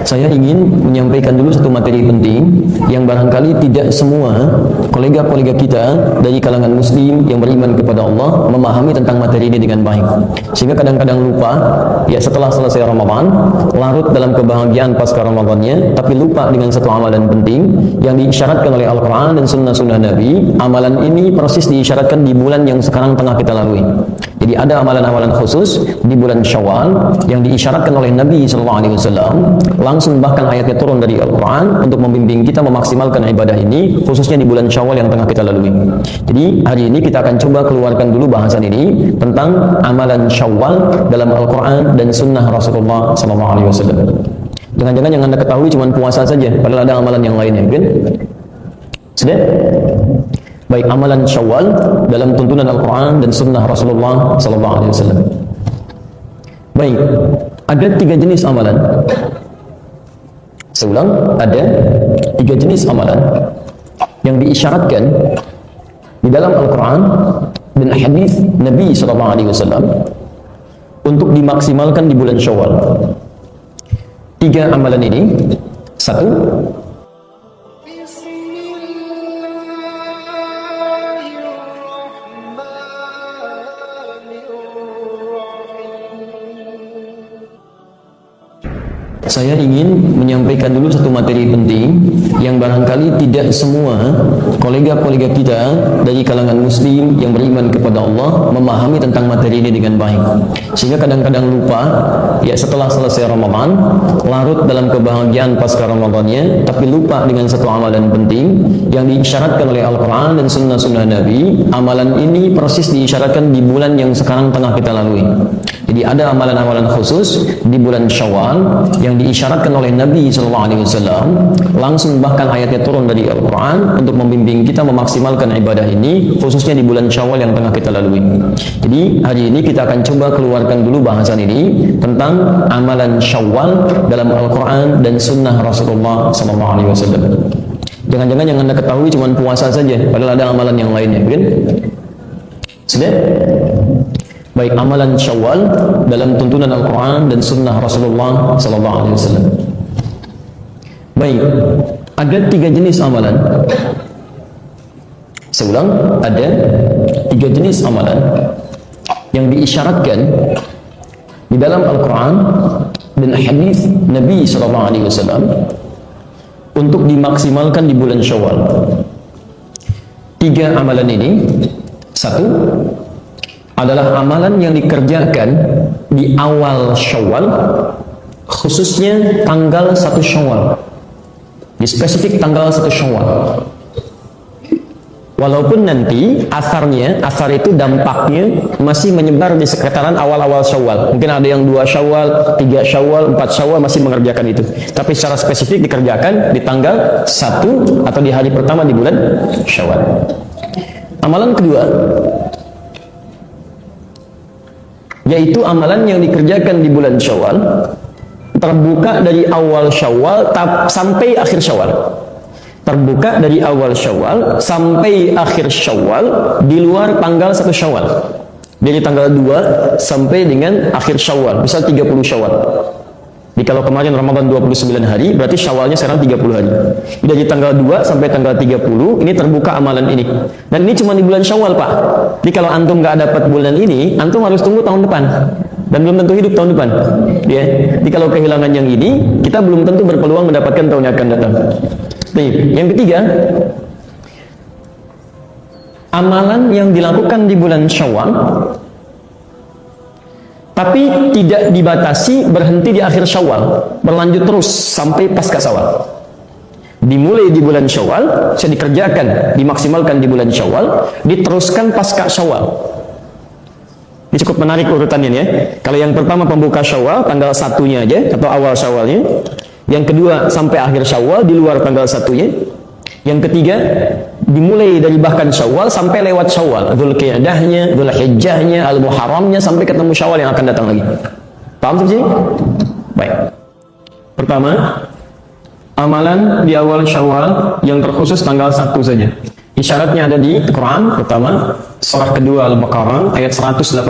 Saya ingin menyampaikan dulu satu materi penting yang barangkali tidak semua kolega-kolega kita dari kalangan muslim yang beriman kepada Allah memahami tentang materi ini dengan baik. Sehingga kadang-kadang lupa, ya setelah selesai Ramadan, larut dalam kebahagiaan pasca Ramadannya, tapi lupa dengan satu amalan penting yang diisyaratkan oleh Al-Quran dan sunnah-sunnah Nabi. Amalan ini persis diisyaratkan di bulan yang sekarang tengah kita lalui. Jadi ada amalan-amalan khusus di bulan Syawal yang diisyaratkan oleh Nabi SAW. Langsung bahkan ayatnya turun dari Al-Quran untuk membimbing kita memaksimalkan ibadah ini, khususnya di bulan Syawal yang tengah kita lalui. Jadi hari ini kita akan coba keluarkan dulu bahasan ini tentang amalan Syawal dalam Al-Quran dan sunnah Rasulullah SAW. Jangan-jangan yang Anda ketahui cuma puasa saja, padahal ada amalan yang lainnya, kan? Sudah? Baik, amalan Syawal dalam tuntunan Al-Quran dan sunnah Rasulullah SAW. Baik, ada 3 jenis amalan. Saya ulang, ada 3 jenis amalan yang diisyaratkan di dalam Al-Quran dan hadis Nabi SAW untuk dimaksimalkan di bulan Syawal. 3 amalan ini, 1, saya ingin menyampaikan dulu satu materi penting yang barangkali tidak semua kolega-kolega kita dari kalangan muslim yang beriman kepada Allah memahami tentang materi ini dengan baik. Sehingga kadang-kadang lupa, ya setelah selesai Ramadan, larut dalam kebahagiaan pasca Ramadannya, tapi lupa dengan satu amalan penting yang diisyaratkan oleh Al-Quran dan sunnah-sunnah Nabi. Amalan ini persis diisyaratkan di bulan yang sekarang tengah kita lalui. Jadi ada amalan-amalan khusus di bulan Syawal yang diisyaratkan oleh Nabi SAW. Langsung bahkan ayatnya turun dari Al-Quran untuk membimbing kita memaksimalkan ibadah ini, khususnya di bulan Syawal yang tengah kita lalui. Jadi hari ini kita akan coba keluarkan dulu bahasan ini tentang amalan Syawal dalam Al-Quran dan sunnah Rasulullah SAW. Jangan-jangan yang Anda ketahui cuma puasa saja, padahal ada amalan yang lainnya, kan? Sudah? Baik, amalan Syawal dalam tuntunan Al-Quran dan sunnah Rasulullah SAW. Baik, ada 3 jenis amalan. Saya ulang, ada 3 jenis amalan yang diisyaratkan di dalam Al-Quran dan hadis Nabi SAW untuk dimaksimalkan di bulan Syawal. 3 amalan ini, 1, adalah amalan yang dikerjakan di awal Syawal, khususnya tanggal 1 Syawal. Di spesifik tanggal 1 Syawal. Walaupun nanti asar itu dampaknya masih menyebar di sekitaran awal-awal Syawal. Mungkin ada yang 2 Syawal, 3 Syawal, 4 Syawal masih mengerjakan itu. Tapi secara spesifik dikerjakan di tanggal 1 atau di hari pertama di bulan Syawal. Amalan kedua, yaitu amalan yang dikerjakan di bulan Syawal, terbuka dari awal Syawal sampai akhir Syawal. Terbuka dari awal Syawal sampai akhir Syawal di luar tanggal 1 Syawal. Dari tanggal 2 sampai dengan akhir Syawal, misal 30 Syawal. Jadi kalau kemarin Ramadan 29 hari, berarti Syawalnya sekarang 30 hari. Dari tanggal 2 sampai tanggal 30, ini terbuka amalan ini. Dan ini cuma di bulan Syawal, Pak. Jadi kalau antum nggak dapat bulan ini, antum harus tunggu tahun depan. Dan belum tentu hidup tahun depan. Ya. Jadi kalau kehilangan yang ini, kita belum tentu berpeluang mendapatkan tahun yang akan datang. Baik. Yang ketiga, amalan yang dilakukan di bulan Syawal, tapi tidak dibatasi berhenti di akhir Syawal, berlanjut terus sampai pasca Syawal. Dimulai di bulan Syawal, bisa dikerjakan, dimaksimalkan di bulan Syawal, diteruskan pasca Syawal. Ini cukup menarik urutannya ya. Kalau yang pertama pembuka Syawal, tanggal 1-nya aja, atau awal Syawalnya. Yang kedua sampai akhir Syawal, di luar tanggal 1-nya. Yang ketiga, dimulai dari bahkan Syawal sampai lewat Syawal, Dzulqia'dahnya, Dzulhijjahnya, Al-Muharramnya, sampai ketemu Syawal yang akan datang lagi. Paham sampai sini? Baik. Pertama, amalan di awal Syawal yang terkhusus tanggal 1 saja. Isyaratnya ada di Quran, pertama surah kedua Al-Baqarah ayat 185.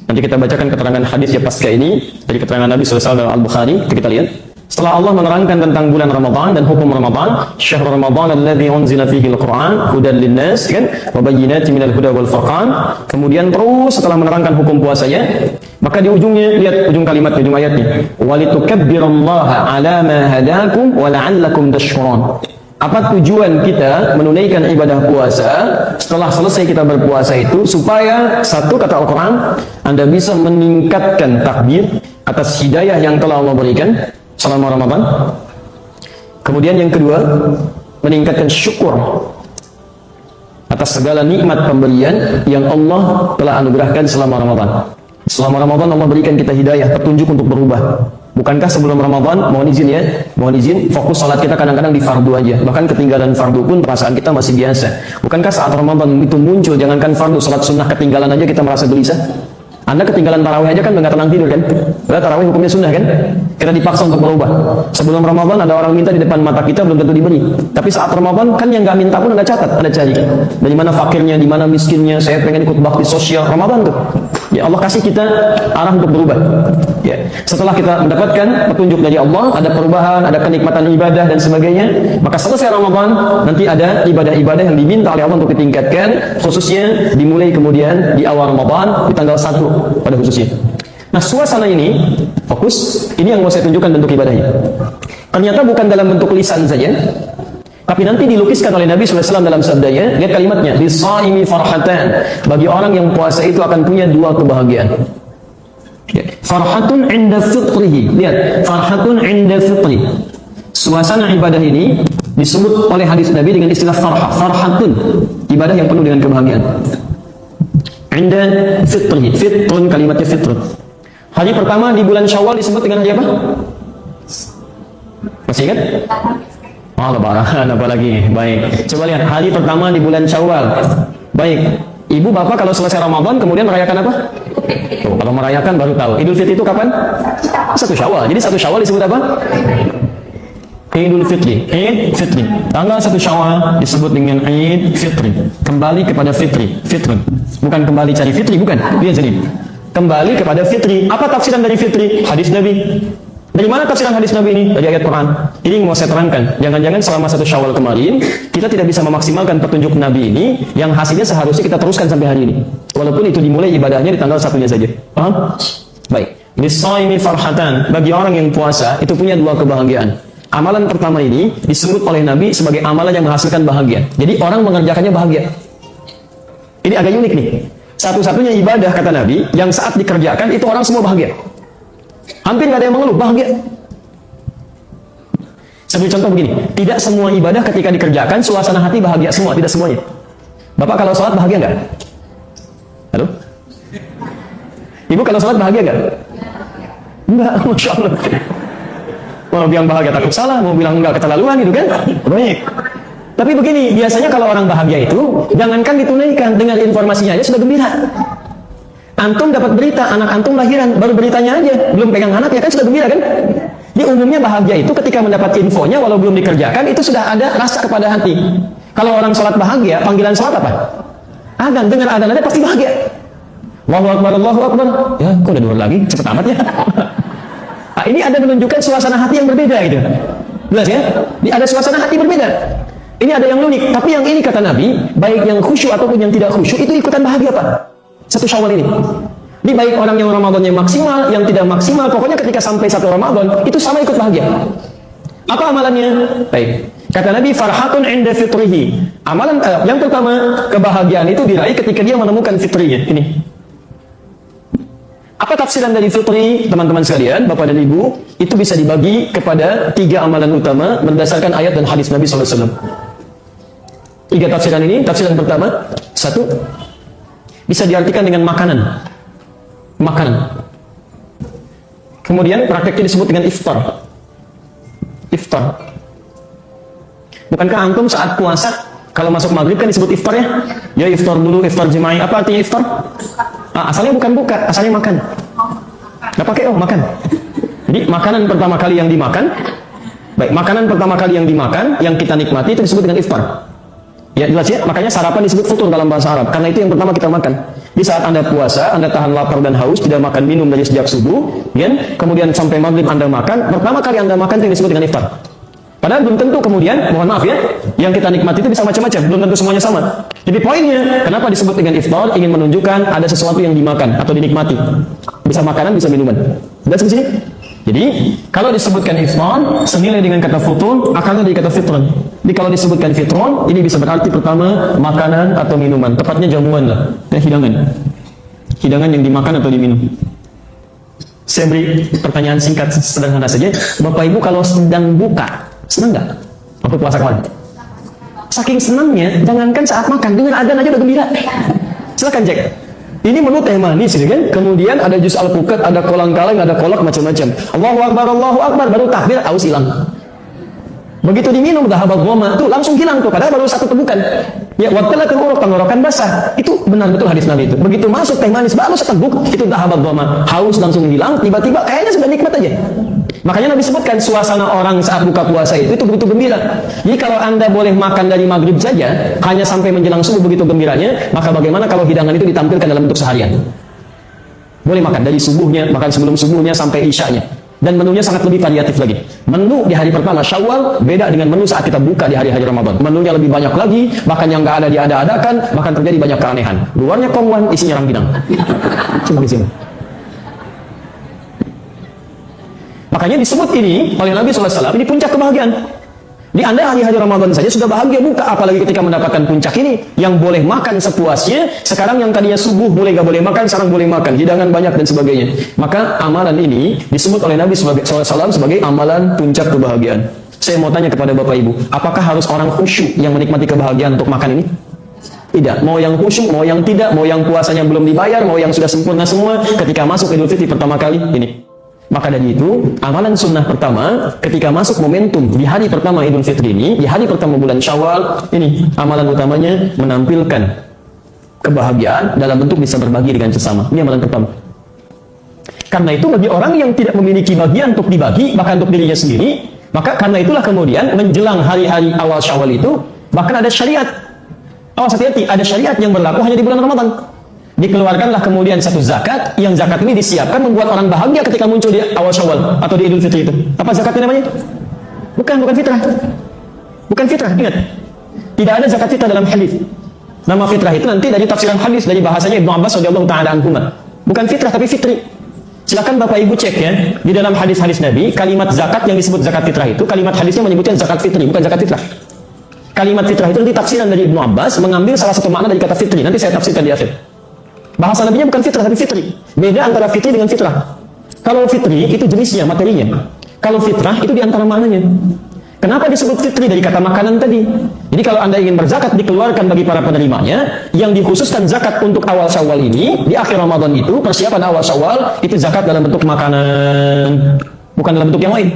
Nanti kita bacakan keterangan hadis ya pasca ini dari keterangan Nabi SAW dalam Al-Bukhari. Kita lihat Setelah Allah menerangkan tentang bulan Ramadan dan hukum Ramadan, syahrul Ramadan alladzi unzila fihi al-Qur'an hudan linnas, kan, wa bayyinatin minal huda wal furqan. Kemudian terus setelah menerangkan hukum puasanya, maka di ujungnya lihat ujung kalimat, ujung ayatnya, walitukabbirullaha ala ma hadakum wa la'allakum tashkurun. Apa tujuan kita menunaikan ibadah puasa? Setelah selesai kita berpuasa itu, supaya satu, kata Al-Quran, Anda bisa meningkatkan takbir atas hidayah yang telah Allah berikan selama Ramadan. Kemudian yang kedua, meningkatkan syukur atas segala nikmat pemberian yang Allah telah anugerahkan selama Ramadan. Selama Ramadan Allah berikan kita hidayah, petunjuk untuk berubah. Bukankah sebelum Ramadan, mohon izin, fokus salat kita kadang-kadang di fardu aja. Bahkan ketinggalan fardu pun perasaan kita masih biasa. Bukankah saat Ramadan itu muncul, jangankan fardu, salat sunnah ketinggalan aja kita merasa gelisah? Anda ketinggalan tarawih aja kan nggak tenang tidur kan? Padahal tarawih hukumnya sunnah kan? Kita dipaksa untuk berubah. Sebelum Ramadan ada orang minta di depan mata kita, belum tentu diberi. Tapi saat Ramadan kan yang nggak minta pun Anda catat, Anda cari. Dari mana fakirnya, di mana miskinnya, saya pengen ikut bakti sosial Ramadan tuh. Ya Allah kasih kita arah untuk berubah. Ya. Setelah kita mendapatkan petunjuk dari Allah, ada perubahan, ada kenikmatan ibadah dan sebagainya, maka selesai Ramadan nanti ada ibadah-ibadah yang diminta oleh Allah untuk ditingkatkan, khususnya dimulai kemudian di awal Ramadan di tanggal 1 pada khususnya. Nah, suasana ini fokus, ini yang mau saya tunjukkan bentuk ibadahnya. Ternyata bukan dalam bentuk lisan saja, tapi nanti dilukiskan oleh Nabi SAW dalam sabdanya. Lihat kalimatnya, "Lis-shaimi farhatan." Bagi orang yang puasa itu akan punya dua kebahagiaan. Ya. Farhatun 'inda fitrihi. Lihat, farhatun 'inda fitri. Suasana ibadah ini disebut oleh hadis Nabi dengan istilah farhah. Farhatun, ibadah yang penuh dengan kebahagiaan. 'Inda fitrihi. Fitrun, kalimatnya fitrun. Hari pertama di bulan Syawal disebut dengan hari apa? Masih ingat? Oh, lebaran apalagi. Baik. Coba lihat hari pertama di bulan Syawal. Baik. Ibu bapak kalau selesai Ramadan kemudian merayakan apa? Tuh, kalau merayakan baru tahu. Idul Fitri itu kapan? 1 Syawal. Jadi 1 Syawal disebut apa? Idul Fitri. Id Fitri. Tanggal 1 Syawal disebut dengan Id Fitri. Kembali kepada Fitri. Fitrun. Bukan kembali cari Fitri, bukan. Dia jadi kembali kepada Fitri. Apa tafsiran dari Fitri? Hadis Nabi. Dari mana tafsiran hadis Nabi ini? Dari ayat Quran. Ini yang mau saya terangkan. Jangan-jangan selama 1 Syawal kemarin kita tidak bisa memaksimalkan petunjuk Nabi ini, yang hasilnya seharusnya kita teruskan sampai hari ini. Walaupun itu dimulai ibadahnya di tanggal 1-nya saja. Paham? Baik. Lis-shaimi farhatan. Bagi orang yang puasa itu punya dua kebahagiaan. Amalan pertama ini disebut oleh Nabi sebagai amalan yang menghasilkan bahagia. Jadi orang mengerjakannya bahagia. Ini agak unik nih. Satu-satunya ibadah kata Nabi yang saat dikerjakan itu orang semua bahagia. Hampir nggak ada yang mengeluh, bahagia. Saya beri contoh begini, tidak semua ibadah ketika dikerjakan suasana hati bahagia semua, tidak semuanya. Bapak kalau sholat bahagia nggak? Halo? Ibu kalau sholat bahagia nggak? Enggak, Masya Allah. Mau bilang bahagia takut salah, mau bilang enggak keterlaluan gitu kan? Baik. Tapi begini, biasanya kalau orang bahagia itu, jangankan ditunaikan, dengan informasinya aja sudah gembira. Antum dapat berita, anak antum lahiran, baru beritanya aja, belum pegang anak ya kan sudah gembira kan? Di umumnya bahagia itu ketika mendapat infonya, walau belum dikerjakan, itu sudah ada rasa kepada hati. Kalau orang sholat bahagia, panggilan sholat apa? Adzan, dengan adzan ada pasti bahagia. Allahu Akbar, Allahu Akbar. Ya, kok udah 2 lagi, cepet amat ya. Nah, ini ada menunjukkan suasana hati yang berbeda gitu. Jelas ya? Ada suasana hati berbeda. Ini ada yang unik, tapi yang ini kata Nabi, baik yang khusyuk ataupun yang tidak khusyuk itu ikutan bahagia Pak. 1 Syawal ini. Ini baik orang yang Ramadannya maksimal, yang tidak maksimal, pokoknya ketika sampai 1 Ramadan itu sama ikut bahagia. Apa amalannya? Baik. Kata Nabi, farhatun 'inda fitrihi. Amalan yang pertama, kebahagiaan itu diraih ketika dia menemukan fitrinya. Ini. Apa tafsiran dari fitri, teman-teman sekalian, Bapak dan Ibu? Itu bisa dibagi kepada 3 amalan utama berdasarkan ayat dan hadis Nabi SAW. 3 tafsiran ini. Tafsiran pertama, 1, bisa diartikan dengan makanan. Makanan. Kemudian prakteknya disebut dengan iftar. Iftar. Bukankah antum saat puasa kalau masuk maghrib kan disebut iftar ya? Ya iftar dulu, iftar jema'i. Apa artinya iftar? Asalnya bukan buka, asalnya makan. Nggak pakai makan. Jadi makanan pertama kali yang dimakan, baik, makanan pertama kali yang dimakan, yang kita nikmati itu disebut dengan iftar. Ya jelas ya, makanya sarapan disebut futur dalam bahasa Arab, karena itu yang pertama kita makan. Di saat Anda puasa, Anda tahan lapar dan haus, tidak makan minum dari sejak subuh, ya, kemudian sampai maghrib Anda makan, pertama kali Anda makan itu yang disebut dengan iftar. Padahal belum tentu kemudian, mohon maaf ya, yang kita nikmati itu bisa macam-macam, belum tentu semuanya sama. Jadi poinnya, kenapa disebut dengan iftar? Ingin menunjukkan ada sesuatu yang dimakan atau dinikmati. Bisa makanan, bisa minuman. Sudah sampai sini? Jadi, kalau disebutkan iftar, senilai dengan kata futur, akarnya dari kata fitron. Jadi kalau disebutkan fitron, ini bisa berarti pertama, makanan atau minuman. Tepatnya jamuan lah, dan hidangan. Hidangan yang dimakan atau diminum. Saya beri pertanyaan singkat sederhana saja. Bapak Ibu kalau sedang buka, senang nggak? Waktu puasa kemarin. Saking senangnya, jangankan saat makan, dengar adzan aja udah gembira. Silakan cek. Ini menu teh manis, kan? Kemudian ada jus alpukat, ada kolang kaling, ada kolak macam-macam. Allahu Akbar, baru takbir, aus hilang. Begitu diminum dhahabat dhama, tuh langsung hilang tuh. Padahal baru satu tegukan. Ya, wattalatul uruq, tenggorokan basah. Itu benar betul hadis Nabi itu. Begitu masuk teh manis, baru seteguk, itu dhahabat dhama. Haus langsung hilang, tiba-tiba kayaknya sudah nikmat aja. Makanya Nabi sebutkan suasana orang saat buka puasa itu begitu gembira. Jadi kalau Anda boleh makan dari maghrib saja, hanya sampai menjelang subuh begitu gembiranya, maka bagaimana kalau hidangan itu ditampilkan dalam bentuk seharian? Boleh makan dari subuhnya, makan sebelum subuhnya sampai isyanya. Dan menunya sangat lebih variatif lagi. Menu di hari pertama Syawal beda dengan menu saat kita buka di hari-hari Ramadan. Menunya lebih banyak lagi, bahkan yang nggak ada diada-adakan, bahkan terjadi banyak keanehan. Luarnya kongwan, isinya rangginang. Cuma di sini. Makanya disebut ini oleh Nabi SAW, ini puncak kebahagiaan. Di Anda hari-hari Ramadan saja sudah bahagia buka, apalagi ketika mendapatkan puncak ini, yang boleh makan sepuasnya, sekarang yang tadinya subuh boleh gak boleh makan, sekarang boleh makan, hidangan banyak dan sebagainya. Maka amalan ini disebut oleh Nabi SAW sebagai amalan puncak kebahagiaan. Saya mau tanya kepada Bapak Ibu, apakah harus orang khusyuk yang menikmati kebahagiaan untuk makan ini? Tidak. Mau yang khusyuk, mau yang tidak, mau yang puasanya belum dibayar, mau yang sudah sempurna semua, ketika masuk Idul Fitri pertama kali, ini. Maka dari itu, amalan sunnah pertama, ketika masuk momentum di hari pertama Idul Fitri ini, di hari pertama bulan Syawal, ini amalan utamanya menampilkan kebahagiaan dalam bentuk bisa berbagi dengan sesama. Ini amalan pertama. Karena itu bagi orang yang tidak memiliki bagian untuk dibagi, bahkan untuk dirinya sendiri, maka karena itulah kemudian menjelang hari-hari awal Syawal itu, bahkan ada syariat. Awas hati-hati, ada syariat yang berlaku hanya di bulan Ramadan. Dikeluarkanlah kemudian satu zakat, yang zakat ini disiapkan membuat orang bahagia ketika muncul di awal Syawal atau di Idul Fitri itu. Apa zakatnya namanya? Bukan fitrah. Bukan fitrah, ingat. Tidak ada zakat fitrah dalam hadis. Nama fitrah itu nanti dari tafsiran hadis, dari bahasanya Ibnu Abbas radhiyallahu taala anhuma. Bukan fitrah tapi fitri. Silakan Bapak Ibu cek ya, di dalam hadis-hadis Nabi, kalimat zakat yang disebut zakat fitrah itu, kalimat hadisnya menyebutkan zakat fitri, bukan zakat fitrah. Kalimat fitrah itu nanti tafsiran dari Ibnu Abbas mengambil salah satu makna dari kata fitri. Nanti saya tafsirkan di akhir. Bahasa Nabinya bukan fitrah tapi fitri. Beda antara fitri dengan fitrah. Kalau fitri itu jenisnya, materinya. Kalau fitrah itu di antara maknanya. Kenapa disebut fitri dari kata makanan tadi? Jadi kalau Anda ingin berzakat dikeluarkan bagi para penerimanya, yang dikhususkan zakat untuk awal Syawal ini, di akhir Ramadan itu, persiapan awal Syawal, itu zakat dalam bentuk makanan. Bukan dalam bentuk yang lain.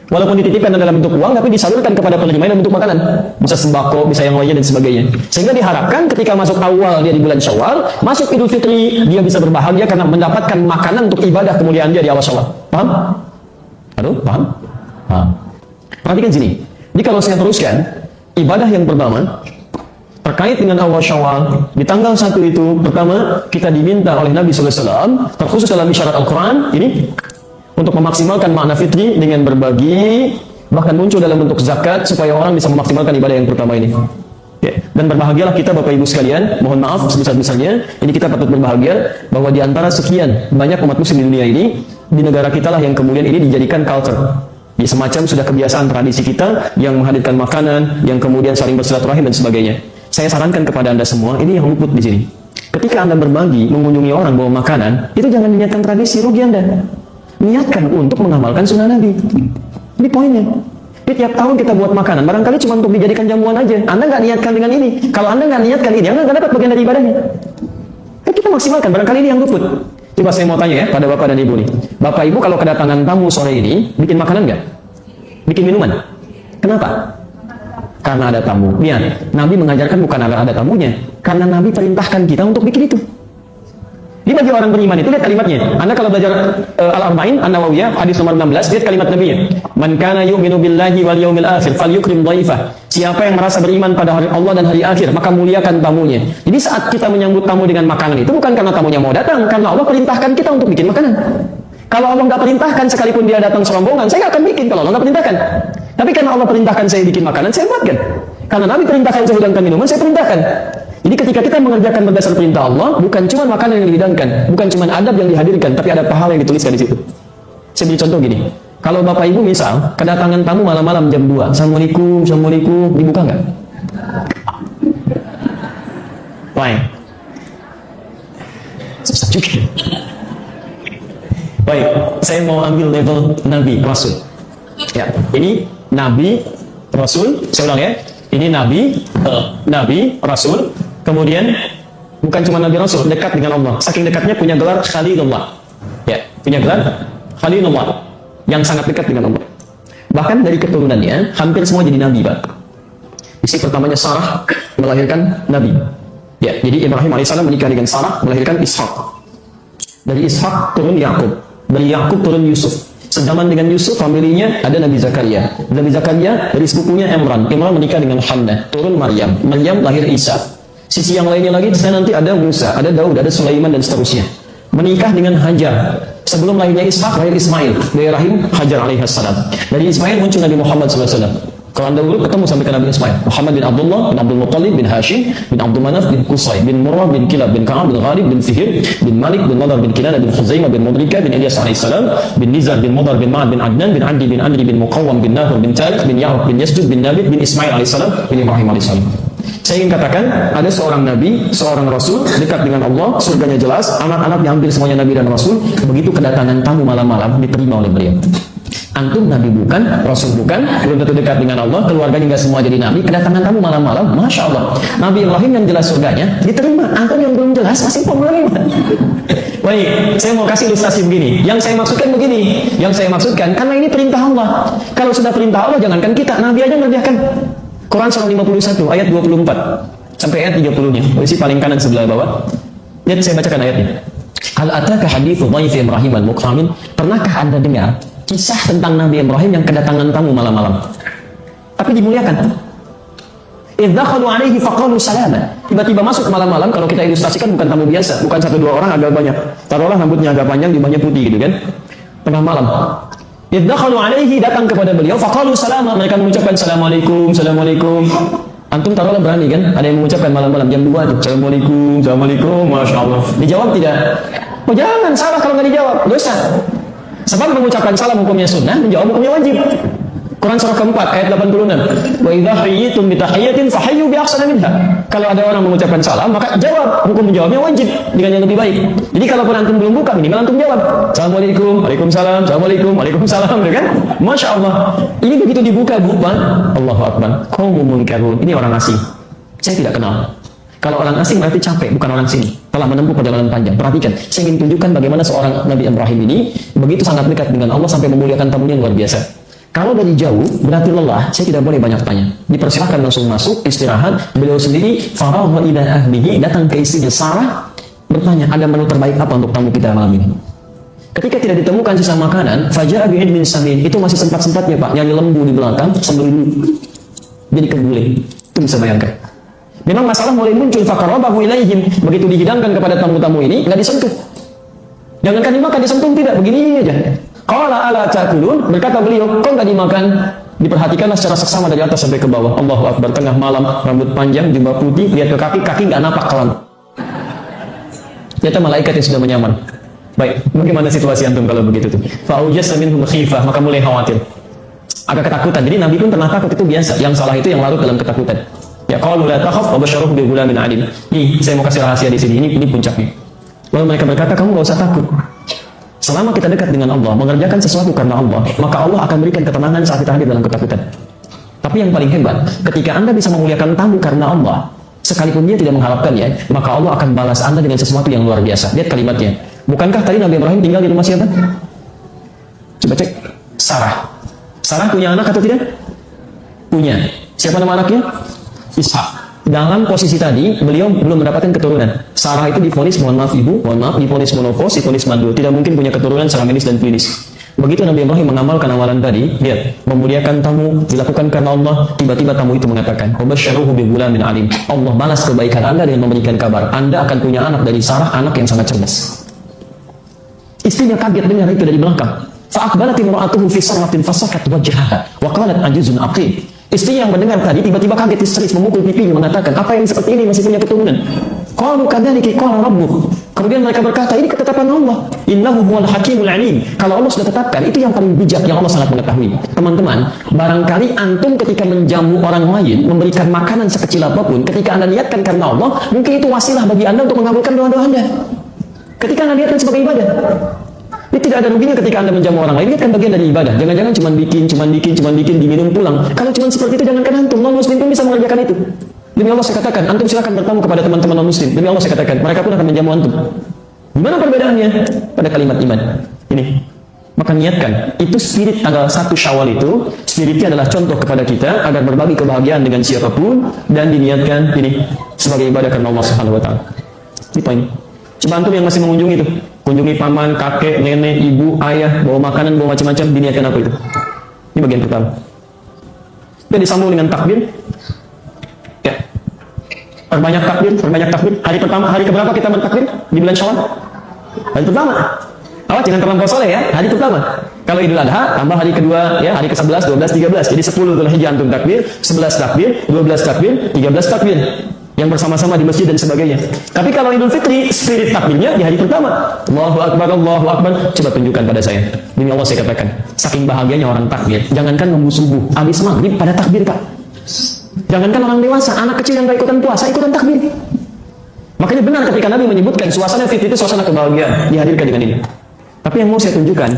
Walaupun dititipkan dalam bentuk uang, tapi disalurkan kepada penerima dalam bentuk makanan. Bisa sembako, bisa yang lainnya dan sebagainya. Sehingga diharapkan ketika masuk awal dia di bulan Syawal, masuk Idul Fitri, dia bisa berbahagia karena mendapatkan makanan untuk ibadah kemuliaan dia di awal Syawal. Paham? Aduh, paham? Paham. Perhatikan sini. Jadi kalau saya teruskan, ibadah yang pertama terkait dengan awal Syawal, di tanggal 1 itu, pertama kita diminta oleh Nabi SAW, terkhusus dalam isyarat Al-Quran, ini untuk memaksimalkan makna fitri dengan berbagi, bahkan muncul dalam bentuk zakat supaya orang bisa memaksimalkan ibadah yang pertama ini. Ya. Dan berbahagialah kita Bapak Ibu sekalian, mohon maaf sebesar-besarnya, ini kita patut berbahagia bahwa di antara sekian banyak umat muslim di dunia ini, di negara kita lah yang kemudian ini dijadikan culture. Ya, semacam sudah kebiasaan tradisi kita yang menghadirkan makanan, yang kemudian saling bersilaturahim dan sebagainya. Saya sarankan kepada Anda semua, ini yang luput di sini. Ketika Anda berbagi, mengunjungi orang bawa makanan, itu jangan diniatkan tradisi, rugi Anda. Niatkan untuk mengamalkan sunnah Nabi. Ini poinnya. Jadi tiap tahun kita buat makanan, barangkali cuma untuk dijadikan jamuan aja. Anda nggak niatkan dengan ini. Kalau Anda nggak niatkan ini, Anda nggak dapat bagian dari ibadahnya. Kita maksimalkan, barangkali ini yang luput. Coba saya mau tanya ya, pada Bapak dan Ibu nih. Bapak Ibu kalau kedatangan tamu sore ini, bikin makanan nggak? Bikin minuman? Kenapa? Karena ada tamu. Lihat, Nabi mengajarkan bukan karena ada tamunya. Karena Nabi perintahkan kita untuk bikin itu. Ini bagi orang beriman itu, lihat kalimatnya. Anda kalau belajar Al-Arba'in An-Nawawiyah hadis nomor 16, lihat kalimat Nabi-nya. Man kana yu'minu billahi wal yawmil akhir falyukrim dhaifah. Siapa yang merasa beriman pada hari Allah dan hari akhir, maka muliakan tamunya. Jadi saat kita menyambut tamu dengan makanan itu bukan karena tamunya mau datang, karena Allah perintahkan kita untuk bikin makanan. Kalau Allah nggak perintahkan, sekalipun dia datang serombongan, saya nggak akan bikin kalau Allah nggak perintahkan. Tapi karena Allah perintahkan saya bikin makanan, saya buatkan. Karena Nabi perintahkan saya hidangkan minuman, saya perintahkan. Jadi ketika kita mengerjakan berdasar perintah Allah, bukan cuma makanan yang dihidangkan, bukan cuma adab yang dihadirkan, tapi ada pahala yang dituliskan di situ. Saya beri contoh gini. Kalau Bapak Ibu misal kedatangan tamu malam-malam jam 2, Assalamualaikum, Assalamualaikum, dibuka nggak? Why? Susah juga. Baik, saya mau ambil level Nabi, Rasul. Ya, ini Nabi, Rasul, saya ulang ya. Ini Nabi, Rasul. Kemudian bukan cuma Nabi Rasul, dekat dengan Allah. Saking dekatnya punya gelar Khalilullah. Ya, punya gelar Khalilullah yang sangat dekat dengan Allah. Bahkan dari keturunannya hampir semua jadi nabi, Pak. Istri pertamanya Sarah melahirkan nabi. Ya, jadi Ibrahim alaihissalam menikah dengan Sarah melahirkan Ishak. Dari Ishak turun Yakub, dari Yakub turun Yusuf. Sezaman dengan Yusuf, familinya ada Nabi Zakaria. Nabi Zakaria dari sepupunya Imran. Imran menikah dengan Hannah, turun Maryam. Maryam lahir Isa. Sisi yang lainnya lagi, saya nanti ada Musa, ada Daud, ada Sulaiman dan seterusnya. Menikah dengan Hajar. Sebelum lahirnya Ishak, lahir Ismail dari rahim Hajar alaihissalam. Dari Ismail muncul Nabi Muhammad SAW. Kalau anda urut ketemu sampai ke Nabi Ismail. Muhammad bin Abdullah bin Abdul Muttalib bin Hashim bin Abdul Manaf bin Qusay bin Murrah bin Kilab bin Ka'ab bin Ghalib bin Fihir bin Malik bin Nadar bin Kinana bin Khuzaimah bin Mudrika bin Ilyas alaihissalam bin Nizar bin Mudar bin Ma'ad bin Adnan bin Adi bin Andri bin Muqawwam bin Nahur bin Tariq bin Ya'ruf bin Yasjud bin Nabit bin Ismail alaihissalam bin Ibrahim alaihissalam. Saya ingin katakan, ada seorang Nabi, seorang Rasul, dekat dengan Allah, surganya jelas, anak-anaknya hampir semuanya Nabi dan Rasul. Begitu kedatangan tamu malam-malam, diterima oleh beliau. Antum Nabi bukan, Rasul bukan, belum tentu dekat dengan Allah, keluarganya nggak semua jadi Nabi, kedatangan tamu malam-malam, Masya Allah. Nabi Ibrahim yang jelas surganya, diterima. Antum yang belum jelas, masih pemerintah. Baik, saya mau kasih ilustrasi begini. Yang saya maksudkan begini. Yang saya maksudkan, karena ini perintah Allah. Kalau sudah perintah Allah, jangankan kita, Nabi aja mengerjakan. Quran surah 51 ayat 24 sampai ayat 30-nya. Posisi paling kanan sebelah bawah. Lihat saya bacakan ayatnya. Hal ataka hadithu dhaifi Ibrahim al-mukramin? Pernahkah Anda dengar kisah tentang Nabi Ibrahim yang kedatangan tamu malam-malam? Tapi dimuliakan. Idz dakhalu alaihi faqalu salama. Tiba-tiba masuk malam-malam, kalau kita ilustrasikan bukan tamu biasa, bukan 1-2 orang, agak banyak. Taruhlah rambutnya agak panjang, jubahnya putih gitu kan. Tengah malam. Idz dakhalu alaihi, datang kepada beliau, faqalu salama, mereka mengucapkan assalamualaikum, assalamualaikum. Antum taruhlah berani kan? Ada yang mengucapkan malam-malam jam 2 tuh, assalamualaikum, assalamualaikum, masya Allah. Dijawab tidak? Oh jangan, salah kalau nggak dijawab, dosa. Sebab mengucapkan salam hukumnya sunnah, menjawab hukumnya wajib. Quran surah keempat ayat 86. Wa idza hayyitum bi tahiyyatin fahayyu bi ahsana minha. Kalau ada orang mengucapkan salam, maka jawab, hukum menjawabnya wajib dengan yang lebih baik. Jadi kalau pun antum belum buka, minimal antum jawab. Assalamualaikum, waalaikumsalam, assalamualaikum, waalaikumsalam, ya kan? Masya Allah. Ini begitu dibuka, bukan? Allahu Akbar. Qaumun munkarun. Ini orang asing. Saya tidak kenal. Kalau orang asing berarti capek, bukan orang sini. Telah menempuh perjalanan panjang. Perhatikan, saya ingin tunjukkan bagaimana seorang Nabi Ibrahim ini begitu sangat dekat dengan Allah sampai memuliakan tamunya yang luar biasa. Kalau dari jauh berarti lelah, saya tidak boleh banyak tanya. Dipersilahkan langsung masuk, istirahat. Beliau sendiri faragha ila ahlihi, datang ke istrinya Sarah, bertanya, ada menu terbaik apa untuk tamu kita malam ini? Ketika tidak ditemukan sisa makanan, faja'a bi'idmin samin, itu masih sempat-sempatnya Pak, nyari lembu di belakang sambil jadi keguling. Itu bisa bayangkan. Memang masalah mulai muncul, faqarrabahu ilaihim, begitu dihidangkan kepada tamu-tamu ini, nggak disentuh. Jangankan dimakan, disentuh tidak, begini aja. Qala ala ta'kulun, berkata beliau, kok nggak dimakan? Diperhatikanlah secara seksama dari atas sampai ke bawah. Allahu Akbar, tengah malam, rambut panjang, jubah putih, lihat ke kaki, kaki nggak napak ke lantai. Ternyata malaikat yang sudah menyamar. Baik, bagaimana situasi antum kalau begitu tuh? Fa'ujasa minhum khifah, maka mulai khawatir. Agak ketakutan. Jadi Nabi pun pernah takut, itu biasa. Yang salah itu yang larut dalam ketakutan. Ya qalu la takhaf wa basyaruhu bi ghulamin alim. Nih, saya mau kasih rahasia di sini. Ini puncaknya. Lalu mereka berkata, kamu nggak usah takut. Selama kita dekat dengan Allah, mengerjakan sesuatu karena Allah, maka Allah akan berikan ketenangan saat kita hadir dalam ketakutan. Tapi yang paling hebat, ketika Anda bisa memuliakan tamu karena Allah, sekalipun dia tidak mengharapkannya, maka Allah akan balas Anda dengan sesuatu yang luar biasa. Lihat kalimatnya. Bukankah tadi Nabi Ibrahim tinggal di rumah siapa? Coba cek. Sarah. Sarah punya anak atau tidak? Punya. Siapa nama anaknya? Ishak. dalam posisi tadi beliau belum mendapatkan keturunan. Sarah itu divonis, mohon maaf ibu, mohon maaf, divonis monopos, divonis mandul, tidak mungkin punya keturunan secara medis dan klinis. Begitu Nabi Ibrahim mengamalkan amalan tadi, lihat, memuliakan tamu dilakukan karena Allah, tiba-tiba tamu itu mengatakan, "Wabashsharuhu bighulamin alim." Allah balas kebaikan Anda dengan memberikan kabar, Anda akan punya anak dari Sarah, anak yang sangat cerdas. Istrinya kaget dengar itu dari belakang. Fa'aqbalat imra'atuhu fi sarratin fasakat wajhaha wa qalat ajuzun aqim. Istri yang mendengar tadi tiba-tiba kaget histeris memukul pipinya mengatakan, apa yang seperti ini masih punya keturunan? Qalu kadzalika qala rabbuk. Kemudian mereka berkata, ini ketetapan Allah. Innahu huwal hakimul alim. Kalau Allah sudah tetapkan, itu yang paling bijak, yang Allah sangat mengetahui. Teman-teman, barangkali antum ketika menjamu orang lain, memberikan makanan sekecil apapun, ketika Anda niatkan karena Allah, mungkin itu wasilah bagi Anda untuk mengabulkan doa-doa Anda. Ketika Anda niatkan sebagai ibadah. Ini tidak ada ruginya ketika Anda menjamu orang lain, ini kan bagian dari ibadah. Jangan-jangan cuma bikin, diminum pulang. Kalau cuma seperti itu, jangankan antum, non-muslim pun bisa mengerjakan itu. Demi Allah saya katakan, antum silakan bertamu kepada teman-teman non-muslim. Demi Allah saya katakan, mereka pun akan menjamu antum. Gimana perbedaannya? Pada kalimat iman. Ini. Maka niatkan, itu spirit tanggal 1 Syawal itu, spiritnya adalah contoh kepada kita agar berbagi kebahagiaan dengan siapapun dan diniatkan ini sebagai ibadah karena Allah Subhanahu wa taala. Ini poin. Coba antum yang masih mengunjungi itu, kunjungi paman, kakek, nenek, ibu, ayah, bawa makanan, bawa macam-macam, diniatkan apa itu? Ini bagian pertama. Dan disambung dengan takbir. Ya. Perbanyak takbir. Hari pertama, hari keberapa kita bertakbir di bulan Syawal? Hari pertama. Awas jangan terlampau soleh ya, hari pertama. Kalau Idul Adha, tambah hari kedua, ya, hari ke-11, 12, 13. Jadi 10 Dzulhijjah antum takbir, 11 takbir, 12 takbir, 13 takbir. Yang bersama-sama di masjid dan sebagainya. Tapi kalau Idul Fitri, spirit takbirnya di hari pertama. Allahu Akbar, Allahu Akbar. Coba tunjukkan pada saya. Demi Allah saya katakan, saking bahagianya orang takbir. Jangankan nunggu subuh, habis maghrib pada takbir, Pak. Jangankan orang dewasa, anak kecil yang gak ikutan puasa, ikutan takbir. Makanya benar ketika Nabi menyebutkan suasana fitri itu suasana kebahagiaan, dihadirkan dengan ini. Tapi yang mau saya tunjukkan,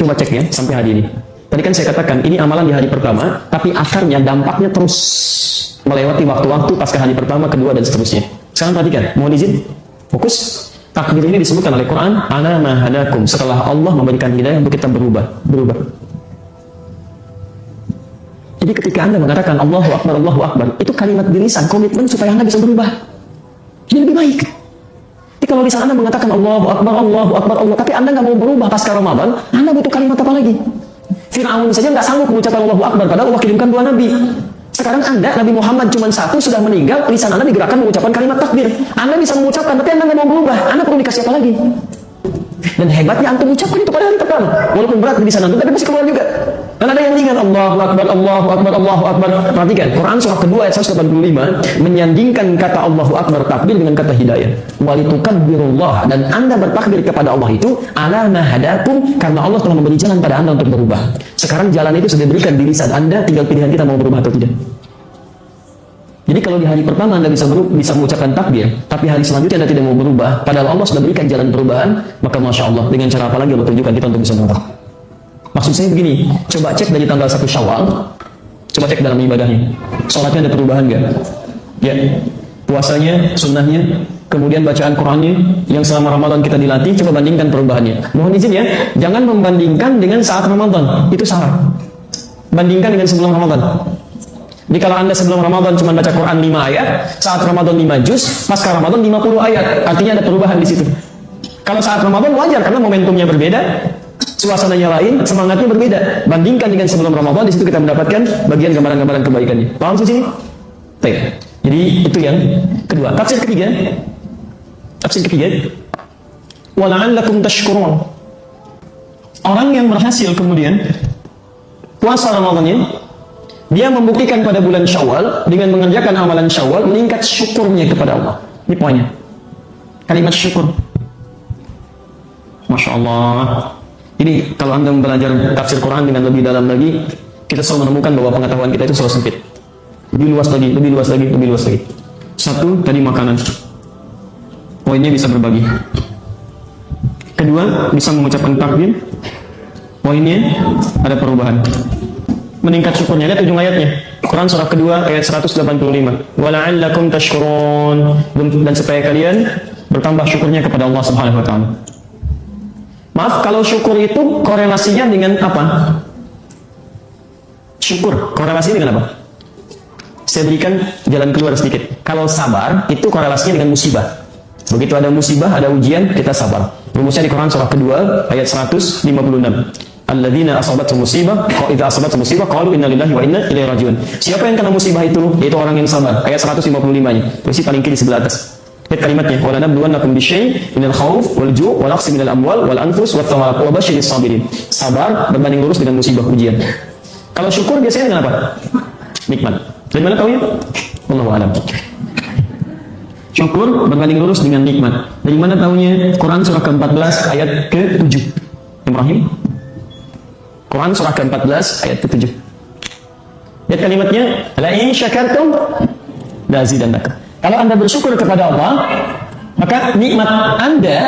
coba cek ya, sampai hari ini. Tadi kan saya katakan, ini amalan di hari pertama, tapi akarnya, dampaknya terus melewati waktu-waktu pasca hari pertama, kedua, dan seterusnya. Sekarang perhatikan, mohon izin, fokus. Takbir ini disebutkan oleh Quran, ana mahadakum, setelah Allah memberikan hidayah untuk kita berubah. Jadi ketika Anda mengatakan Allahu Akbar, itu kalimat di lisan, komitmen supaya Anda bisa berubah. Ini lebih baik. Jadi kalau lisan Anda mengatakan Allahu Akbar, Allah, tapi Anda nggak mau berubah pasca Ramadan, Anda butuh kalimat apa lagi? Fir'aun saja nggak sanggup mengucapkan Allahu Akbar, padahal Allah kirimkan 2 nabi. Sekarang Anda, Nabi Muhammad cuma 1 sudah meninggal, lisan Anda digerakkan mengucapkan kalimat takbir. Anda bisa mengucapkan, tapi Anda nggak mau berubah. Anda perlu dikasih apa lagi? Dan hebatnya antum ucapkan itu pada hari pertama. Walaupun berat di lisan antum, tapi masih keluar juga. Dan ada yang ringan, Allahu Akbar, Allahu Akbar, Allahu Akbar. Perhatikan, Quran surah kedua ayat 185 menyandingkan kata Allahu Akbar takbir dengan kata hidayah. Walitukabbirullah, dan Anda bertakbir kepada Allah itu ala ma hadakum, karena Allah telah memberi jalan pada Anda untuk berubah. Sekarang jalan itu sudah diberikan di lisan Anda, tinggal pilihan kita mau berubah atau tidak. Jadi kalau di hari pertama Anda bisa mengucapkan takbir, tapi hari selanjutnya Anda tidak mau berubah, padahal Allah sudah berikan jalan perubahan, maka Masya Allah, dengan cara apa lagi Allah tunjukkan kita untuk bisa berubah. Maksud saya begini, coba cek dari tanggal 1 Syawal, coba cek dalam ibadahnya. Sholatnya ada perubahan nggak? Ya, puasanya, sunnahnya, kemudian bacaan Qurannya, yang selama Ramadan kita dilatih, coba bandingkan perubahannya. Mohon izin ya, jangan membandingkan dengan saat Ramadan, itu salah. Bandingkan dengan sebelum Ramadan. Jadi kalau Anda sebelum Ramadan cuma baca Quran 5 ayat, saat Ramadan 5 juz, pasca Ramadan 50 ayat, artinya ada perubahan di situ. Kalau saat Ramadan wajar karena momentumnya berbeda, suasananya lain, semangatnya berbeda. Bandingkan dengan sebelum Ramadan, di situ kita mendapatkan bagian gambaran-gambaran kebaikannya. Paham di sini? Baik. Jadi itu yang kedua. Tafsir ketiga. Wala'allakum tashkurun. Orang yang berhasil kemudian puasa Ramadannya, dia membuktikan pada bulan Syawal dengan mengerjakan amalan Syawal, meningkat syukurnya kepada Allah. Ini poinnya. Kalimat syukur. Masya Allah. Ini kalau Anda belajar tafsir Quran dengan lebih dalam lagi, kita selalu menemukan bahwa pengetahuan kita itu selalu sempit. Lebih luas lagi. Satu, tadi makanan. Poinnya bisa berbagi. Kedua, bisa mengucapkan takbir. Poinnya ada perubahan. Meningkat syukurnya. Lihat ujung ayatnya. Quran surah kedua ayat 185. Wala'allakum tashkurun. Dan supaya kalian bertambah syukurnya kepada Allah Subhanahu wa taala. Maaf, kalau syukur itu korelasinya dengan apa? Syukur, korelasinya dengan apa? saya berikan jalan keluar sedikit. Kalau sabar, itu korelasinya dengan musibah. Begitu ada musibah, ada ujian, kita sabar. Rumusnya di Quran surah kedua, ayat 156. Alladzina asabatuhum musibah, idza asabatuhum musibah qalu inna lillahi wa inna ilaihi rajiun. Siapa yang kena musibah itu? Yaitu orang yang sabar. Ayat 155-nya. Posisi paling kiri sebelah atas. Lihat kalimatnya. Wa lanabluwannakum bisyai'in minal khauf wal ju' wa naqsin minal amwal wal anfus wath thamarat wa basyiris sabirin. Sabar berbanding lurus dengan musibah ujian. Kalau syukur biasanya dengan apa? Nikmat. Dari mana tahunya? Wallahu a'lam. Syukur berbanding lurus dengan nikmat. Dari mana tahunya? Quran surah ke-14 ayat ke-7. Ibrahim. Quran surah ke-14 ayat ke-7. Lihat kalimatnya, la in syakartum la azidannakum. Kalau Anda bersyukur kepada Allah, maka nikmat Anda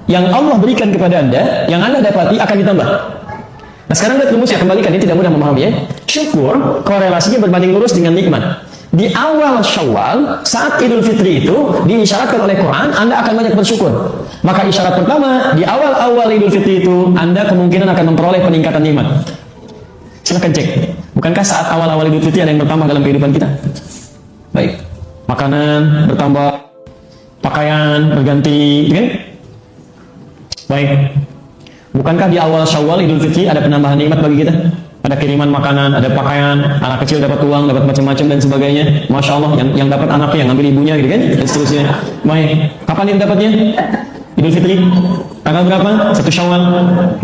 yang Allah berikan kepada Anda, yang Anda dapati akan ditambah. Nah, sekarang lihat rumusnya, kembalikan, ini tidak mudah memahami ya. Syukur korelasinya berbanding lurus dengan nikmat. Di awal Syawal, saat Idul Fitri itu diisyaratkan oleh Quran, Anda akan banyak bersyukur. Maka isyarat pertama, di awal-awal Idul Fitri itu, Anda kemungkinan akan memperoleh peningkatan nikmat. Silahkan cek. Bukankah saat awal-awal Idul Fitri ada yang bertambah dalam kehidupan kita? Baik. Makanan bertambah, pakaian berganti, kan? Baik. Bukankah di awal Syawal Idul Fitri ada penambahan nikmat bagi kita? Ada kiriman makanan, ada pakaian, anak kecil dapat uang, dapat macam-macam dan sebagainya. Masya Allah, yang dapat anaknya, yang ngambil ibunya, gitu kan? Dan seterusnya. Baik. Kapan ini dapatnya? Idul Fitri. Tanggal berapa? 1 Syawal.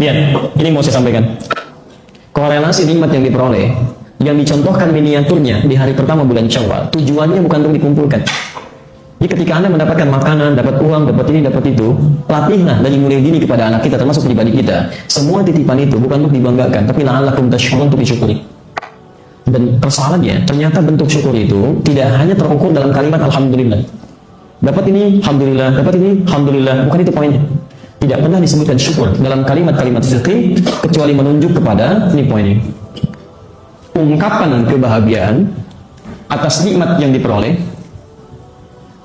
Lihat, ini mau saya sampaikan. Korelasi nikmat yang diperoleh, yang dicontohkan miniaturnya di hari pertama bulan Syawal, tujuannya bukan untuk dikumpulkan. Jadi ketika Anda mendapatkan makanan, dapat uang, dapat ini, dapat itu, latihlah dari mulai dini kepada anak kita, termasuk pribadi kita. Semua titipan itu bukan untuk dibanggakan, tapi la'allakum tashkurun, untuk disyukuri. Dan persoalannya, ternyata bentuk syukur itu tidak hanya terukur dalam kalimat Alhamdulillah. Dapat ini, Alhamdulillah. Dapat ini, Alhamdulillah. Bukan itu poinnya. Tidak pernah disebutkan syukur dalam kalimat-kalimat fikih kecuali menunjuk kepada ini poinnya. Ungkapan kebahagiaan atas nikmat yang diperoleh,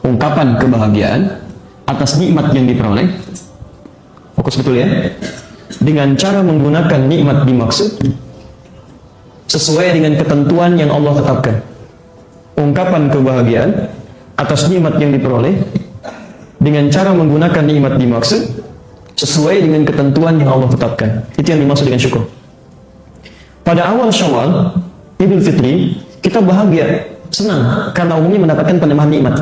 ungkapan kebahagiaan atas nikmat yang diperoleh, fokus betul ya, dengan cara menggunakan nikmat dimaksud sesuai dengan ketentuan yang Allah tetapkan. Ungkapan kebahagiaan atas nikmat yang diperoleh dengan cara menggunakan nikmat dimaksud sesuai dengan ketentuan yang Allah tetapkan. Itu yang dimaksud dengan syukur. Pada awal Syawal, Idul Fitri, kita bahagia, senang karena umumnya mendapatkan penambahan nikmat.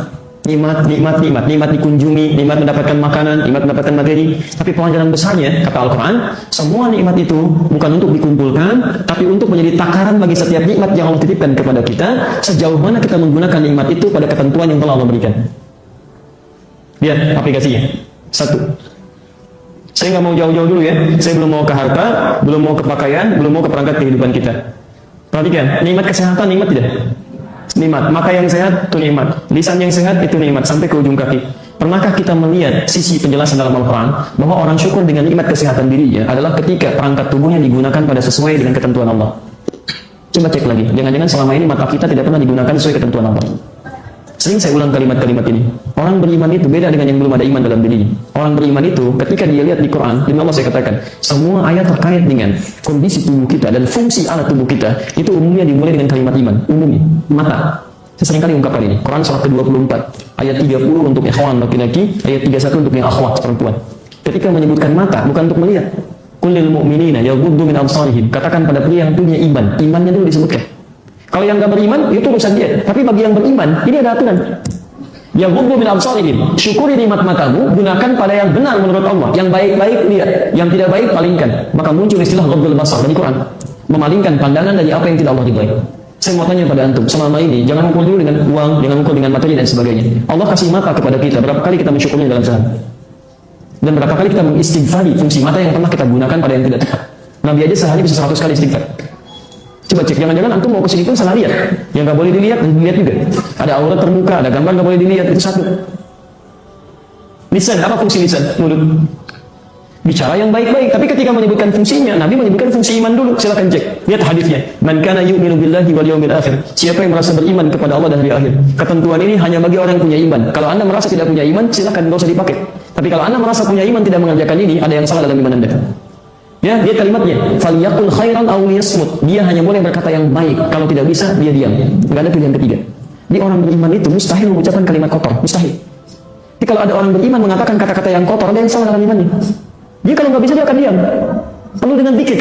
Nikmat dikunjungi, nikmat mendapatkan makanan, nikmat mendapatkan materi. Tapi pelajaran besarnya, kata Al-Quran, semua nikmat itu bukan untuk dikumpulkan, tapi untuk menjadi takaran bagi setiap nikmat yang Allah titipkan kepada kita, sejauh mana kita menggunakan nikmat itu pada ketentuan yang telah Allah berikan. Lihat aplikasinya. 1. Saya nggak mau jauh-jauh dulu ya. Saya belum mau ke harta, belum mau ke pakaian, belum mau ke perangkat kehidupan kita. Perhatikan, nikmat kesehatan, nikmat tidak? Nikmat. Mata yang sehat itu nikmat. Lisan yang sehat itu nikmat sampai ke ujung kaki. Pernahkah kita melihat sisi penjelasan dalam Al-Quran bahwa orang syukur dengan nikmat kesehatan dirinya adalah ketika perangkat tubuhnya digunakan pada sesuai dengan ketentuan Allah? Coba cek lagi. Jangan-jangan selama ini mata kita tidak pernah digunakan sesuai ketentuan Allah. Sering saya ulang kalimat-kalimat ini. Orang beriman itu beda dengan yang belum ada iman dalam dirinya. Orang beriman itu ketika dia lihat di Quran, di Allah saya katakan, semua ayat terkait dengan kondisi tubuh kita dan fungsi alat tubuh kita, itu umumnya dimulai dengan kalimat iman. Umumnya, mata. Saya sering kali ungkapkan ini. Quran surah ke-24, ayat 30 untuk ikhwan laki-laki, ayat 31 untuk yang akhwat perempuan. Ketika menyebutkan mata, bukan untuk melihat. Qul lil mu'minina yaghuddu min absarihim. Katakan pada pria yang punya iman. Imannya dulu disebutkan. Kalau yang nggak beriman, itu urusan dia. Tapi bagi yang beriman, ini ada aturan. Yaghuddu min absarihim. Syukuri nikmat matamu, gunakan pada yang benar menurut Allah. Yang baik-baik lihat, yang tidak baik palingkan. Maka muncul istilah ghaddul basar dari Quran. Memalingkan pandangan dari apa yang tidak Allah ridhai. Saya mau tanya pada antum, selama ini jangan ukur dulu dengan uang, jangan ukur dengan materi dan sebagainya. Allah kasih mata kepada kita, berapa kali kita mensyukurnya dalam sehari? Dan berapa kali kita mengistighfari fungsi mata yang pernah kita gunakan pada yang tidak tepat? Nabi aja sehari bisa 100 kali istighfar. Coba cek, jangan-jangan antum mau kesini pun salah lihat. Yang nggak boleh dilihat, dilihat juga. Ada aurat terbuka, ada gambar nggak boleh dilihat, itu satu. Lisan, apa fungsi lisan? Mulut. Bicara yang baik-baik, tapi ketika menyebutkan fungsinya, Nabi menyebutkan fungsi iman dulu. Silakan cek, lihat hadisnya. Man kana yu'minu billahi wal yawmil akhir. Siapa yang merasa beriman kepada Allah dan hari akhir. Ketentuan ini hanya bagi orang yang punya iman. Kalau Anda merasa tidak punya iman, silakan, nggak usah dipakai. Tapi kalau Anda merasa punya iman tidak mengerjakan ini, ada yang salah dalam iman Anda. Ya, dia kalimatnya, "Falyaqul khairan aw liyasmut." Dia hanya boleh berkata yang baik, kalau tidak bisa dia diam. Enggak ada pilihan ketiga. Di orang beriman itu mustahil mengucapkan kalimat kotor, mustahil. Jadi kalau ada orang beriman mengatakan kata-kata yang kotor, ada yang salah dalam imannya. Dia kalau nggak bisa dia akan diam. Perlu dengan zikir,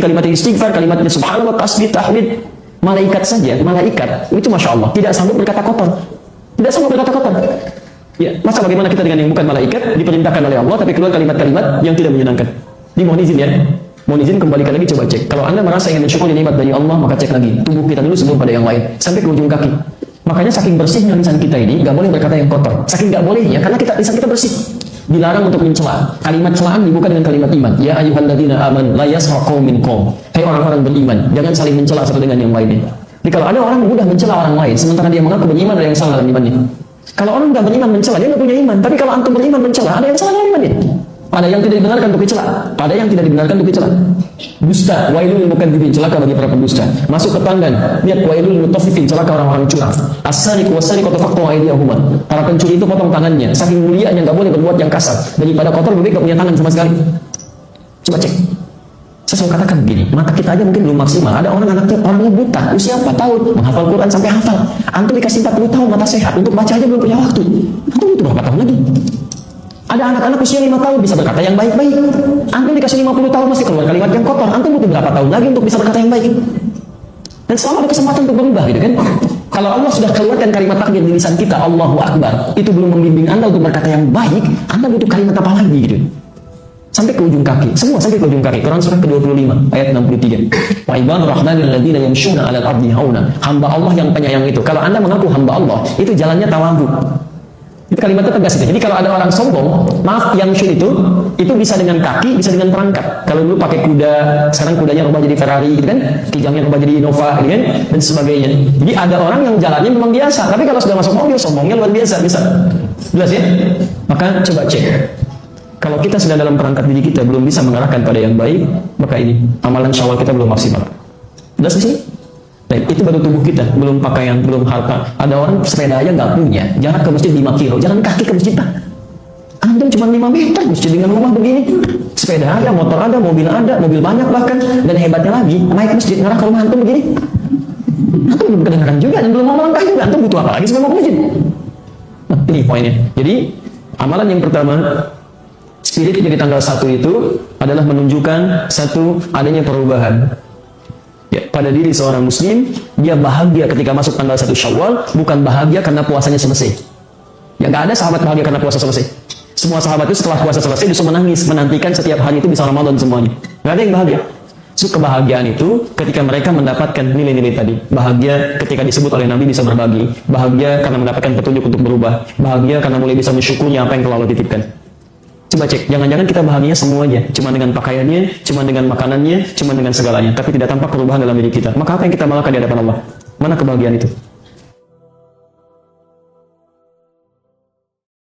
kalimatnya istighfar, kalimatnya subhanallah, tasbih, tahmid. Malaikat saja, malaikat itu masya Allah tidak sanggup berkata kotor, tidak sanggup berkata kotor. Ya, masa bagaimana kita dengan yang bukan malaikat diperintahkan oleh Allah tapi keluar kalimat-kalimat yang tidak menyenangkan. Mohon izin ya, mohon izin kembalikan lagi, coba cek. Kalau Anda merasa ingin mensyukuri nikmat dari Allah, maka cek lagi tubuh kita dulu sebelum pada yang lain, sampai ke ujung kaki. Makanya saking bersihnya lisan kita ini, nggak boleh berkata yang kotor. Saking nggak bolehnya, karena lisan kita bersih. Dilarang untuk mencela. Kalimat celaan dibuka dengan kalimat iman. Ya ayyuhalladzina amanu la yaskhar qaumin qaum. Hai orang-orang beriman, jangan saling mencela satu dengan yang lainnya. Jadi kalau ada orang mudah mencela orang lain, sementara dia mengaku beriman, ada yang salah dalam imannya. Kalau orang nggak beriman mencela, dia nggak punya iman. Tapi kalau antum beriman mencela, ada yang salah dalam imannya. Pada yang tidak dibenarkan untuk dicela, pada yang tidak dibenarkan untuk dicela. Dusta, wailul lil mukadzibin, celaka bagi para pendusta. Masuk ke tangan, lihat wailul lil mutaffifin, celaka orang-orang curang. As-sariqu was-sariqatu faqtu aydiyahuma. Para pencuri itu potong tangannya, saking mulianya nggak boleh berbuat yang kasar. Daripada kotor lebih nggak punya tangan sama sekali. Coba cek. Saya selalu katakan begini, mata kita aja mungkin belum maksimal. Ada anaknya buta, usia 4 tahun, menghafal Quran sampai hafal. Antum dikasih 40 tahun mata sehat, untuk baca aja belum punya waktu. Antum butuh berapa tahun lagi? Ada anak-anak usia 5 tahun bisa berkata yang baik-baik. Antum dikasih 50 tahun masih keluar kalimat yang kotor. Antum butuh berapa tahun lagi untuk bisa berkata yang baik? Dan selalu ada kesempatan untuk berubah, gitu kan? Kalau Allah sudah keluarkan kalimat takbir di lisan kita, Allahu Akbar, itu belum membimbing Anda untuk berkata yang baik, Anda butuh kalimat apa lagi, gitu? Sampai ke ujung kaki, semua sampai ke ujung kaki. Quran surah ke-25 ayat 63. Wa ibadur rahmanil ladzina yamshuna 'alal ardi hauna. Hamba Allah yang penyayang itu. Kalau Anda mengaku hamba Allah, itu jalannya tawadhu. Itu kalimatnya tegas itu. Jadi kalau ada orang sombong, maaf, yang syur itu bisa dengan kaki, bisa dengan perangkat. Kalau dulu pakai kuda, sekarang kudanya rubah jadi Ferrari, gitu kan? Kijangnya rubah jadi Innova, gitu kan? Dan sebagainya. Jadi ada orang yang jalannya memang biasa, tapi kalau sudah masuk mobil, sombongnya luar biasa, bisa. Jelas ya? Maka coba cek. Kalau kita sedang dalam perangkat diri kita belum bisa mengarahkan pada yang baik, maka ini amalan Syawal kita belum maksimal. Jelas di sini? Nah, itu baru tubuh kita, belum pakaian, belum harta. Ada orang sepeda aja nggak punya, jalan ke masjid 5 kilo, jalan kaki ke masjid Pak. Antum cuma 5 meter masjid dengan rumah begini. Sepeda ada, motor ada, mobil banyak bahkan. Dan hebatnya lagi, naik masjid ngarah ke rumah antum begini. Antum belum kedengaran juga dan belum mau melangkah juga. Antum butuh apa lagi sebelum mau ke masjid? Nah, ini poinnya. Jadi amalan yang pertama, spirit dari tanggal 1 itu adalah menunjukkan satu adanya perubahan. Ya, pada diri seorang muslim, dia bahagia ketika masuk tanggal 1 Syawal, bukan bahagia karena puasanya selesai. Ya, nggak ada sahabat bahagia karena puasa selesai. Semua sahabat itu setelah puasa selesai justru menangis, menantikan setiap hari itu bisa Ramadan semuanya. Nggak ada yang bahagia. So, kebahagiaan itu ketika mereka mendapatkan nilai-nilai tadi. Bahagia ketika disebut oleh Nabi bisa berbagi. Bahagia karena mendapatkan petunjuk untuk berubah. Bahagia karena mulai bisa mensyukuri apa yang telah Allah titipkan. Coba cek, jangan-jangan kita bahagia semuanya, cuma dengan pakaiannya, cuma dengan makanannya, cuma dengan segalanya, tapi tidak tampak perubahan dalam diri kita. Maka apa yang kita malahkan di hadapan Allah? Mana kebahagiaan itu?